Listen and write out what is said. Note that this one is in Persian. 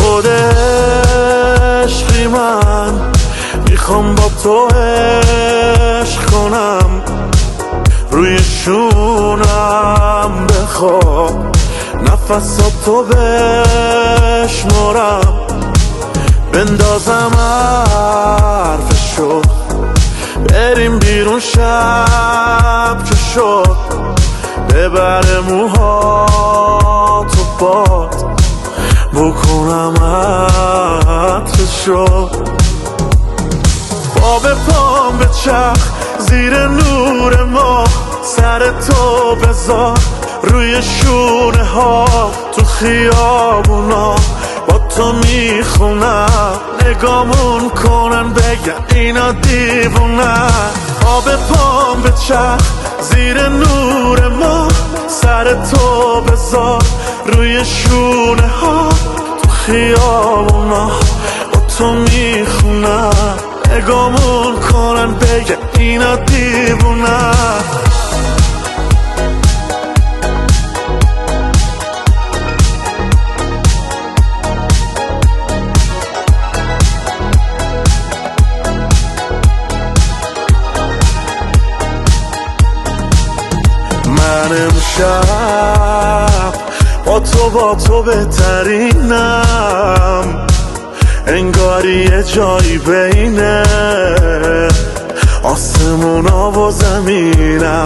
خود عشقی من میخوام با تو عشق کنم، روی شونم بخواب نفساتو بشمرم، بندازم حرفشو بریم بیرون شب که شد، ببره موهاتو باد بکنم عطرشو، با به پام به چرخ زیر نور ما، سر تو بذار روی شونه ها، تو خیابونا با تو میخونم، نگامون کنن بگن اینا دیوونن. آب پام به چرخ زیر نور ما، سر تو بذار روی شونه ها، تو خیابونا با تو میخونم، نگامون کنن بگن اینا دیوونن. من امشب با تو بهترینم، انگاری یه جایی بینه آسمونا و زمینم،